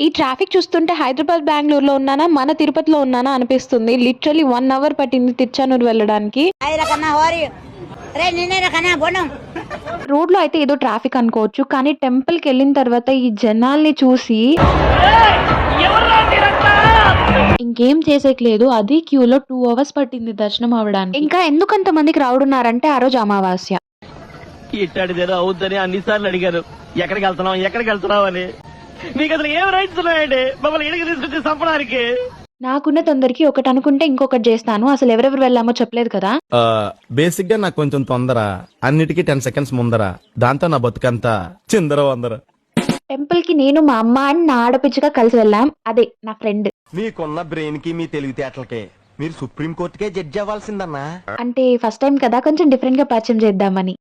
ఈ ట్రాఫిక్ చూస్తుంటే హైదరాబాద్ బెంగళూరులో ఉన్నానా మన తిరుపతిలో ఉన్నానా అనిపిస్తుంది. లిటరలీ 1 అవర్ పట్టింది తిరుచానూరు వెళ్ళడానికి. రోడ్ లో అయితే ఏదో ట్రాఫిక్ అనుకోవచ్చు, కానీ టెంపుల్ కి వెళ్ళిన తర్వాత ఈ జనాల్ని చూసి ఇంకేం చేసేయలేదు. అది క్యూలో 2 అవర్స్ పట్టింది దర్శనం అవడానికి. ఇంకా ఎందుకంత మంది క్రౌడ్ ఉన్నారంటే ఆ రోజు అమావాస్య. ఇట్టాడిదేదో అవుద్దని అన్నిసార్లు అడిగాను, ఎక్కడికి వెళ్తున్నావు అని. మీకు అసలు ఏం రైట్స్ ఉన్నాయండి మమ్మల్ని ఇడికి తీసుకొచ్చి చంపడానికి? నాకున్న తొందరకి ఒకటి అనుకుంటే ఇంకొకటి చేస్తాను. అసలు ఎవరెవరు వెళ్ళామో చెప్పలేదు కదా. బేసిక్ గా నాకు కొంచెం తొందర, అన్నిటికీ 10 సెకండ్స్ ముందర. దాంతో నా బతుకంతా చిందర వందర. టెంపుల్ కి నేను మా అమ్మ అండ్ నా ఆడపిచ్చిగా కలిసి వెళ్ళాం. అదే నా ఫ్రెండ్. మీకున్న బ్రెయిన్ కి మీ తెలివితేటలకే మీరు సుప్రీం కోర్టుకే జడ్జి అవ్వాల్సిందన్నా. అంటే ఫస్ట్ టైం కదా, కొంచెం డిఫరెంట్ గా పరిచయం చేద్దామని.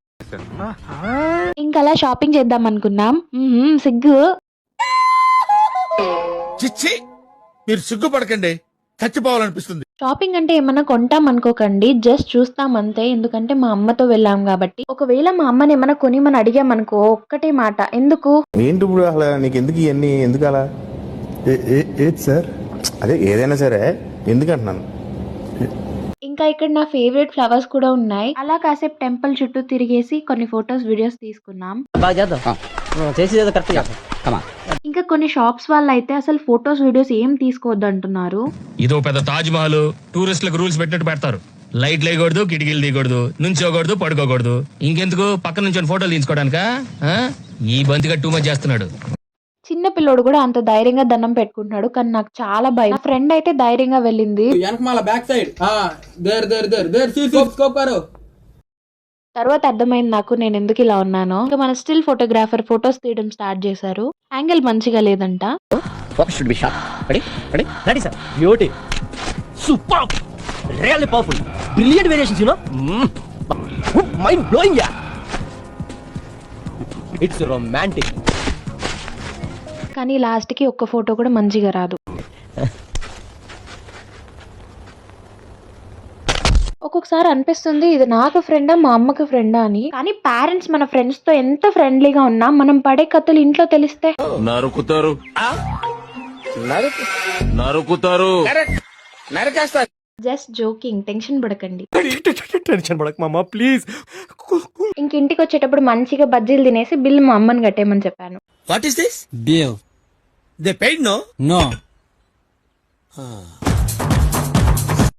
ఇంకా అలా షాపింగ్ చేద్దాం అనుకున్నాం. సిగ్గు. చిచ్చి, మీరు సిగ్గుపడకండి, చచ్చిపోవాలనిపిస్తుంది. షాపింగ్ అంటే ఏమన్నా కొంటాం అనుకోకండి, జస్ట్ చూస్తాం అంతే. ఎందుకంటే మా అమ్మతో వెళ్ళాం కాబట్టి. ఒకవేళ మా అమ్మని ఏమన్నా కొనిమని అడిగామనుకో, ఒక్కటే మాట, ఎందుకు ఏంటి ఇప్పుడు అసలు నీకు ఎందుకు ఇవన్నీ, ఎందుకు అలా? ఏది సార్? అదే ఏదైనా సరే ఎందుకంటున్నాను. ఇంకా ఇక్కడ నా ఫేవరెట్ ఫ్లవర్స్ కూడా ఉన్నాయి. అలా కాసేపు టెంపుల్ చుట్టూ తిరిగేసి కొన్ని ఫొటోస్ వీడియోస్ తీసుకున్నాం. ఇంకా కొన్ని షాప్స్ వాళ్ళు అయితే అసలు ఫొటోస్ వీడియోస్ ఏం తీసుకోవద్దు అంటున్నారు. ఇదో పెద్ద తాజ్ మహల్ టూరిస్టులకు రూల్స్ పెట్టినట్టు పెడతారు. లైట్ లేయకూడదు, కిటికీలు తీయకూడదు, నుంచోకూడదు, పడుకోకూడదు. ఇంకెందుకు పక్క నుంచి ఫోటోలు తీసుకోవడానికా? ఈ బంతిగా టూ మచ్ చేస్తున్నాడు. చిన్న పిల్లోడు కూడా అంత ధైర్యంగా దండం పెట్టుకుంటున్నాడు, కానీ నాకు చాలా భయం. నా ఫ్రెండ్ అయితే ధైర్యంగా వెళ్ళింది. తర్వాత అర్థమైంది నాకు నేను ఎందుకు ఇలా ఉన్నానో. ఇంకా మన స్టిల్ ఫోటోగ్రాఫర్ ఫొటోస్ తీయడం స్టార్ట్ చేశారు. యాంగిల్ మంచిగా లేదంట. It's romantic. కానీ లాస్ట్ కి ఒక్క ఫోటో కూడా మంచిగా రాదు. ఒక్కొక్కసారి అనిపిస్తుంది ఇది నాకు ఫ్రెండా మా అమ్మకి ఫ్రెండా అని. కానీ పేరెంట్స్ మన ఫ్రెండ్స్ తో ఎంత ఫ్రెండ్లీగా ఉన్నా మనం పడే కథలు ఇంట్లో తెలిస్తే నరుకుతారు, నరుకుతారు, నరకేస్తారు. జస్ట్ జోకింగ్, టెన్షన్ పడకండి. టెన్షన్ పడక మామ ప్లీజ్. ఇంక ఇంటికి వచ్చేటప్పుడు మంచిగా బజ్జీలు తినేసి బిల్ మా అమ్మని కట్టేయమని చెప్పాను. What is this? Bill. They paid no? No.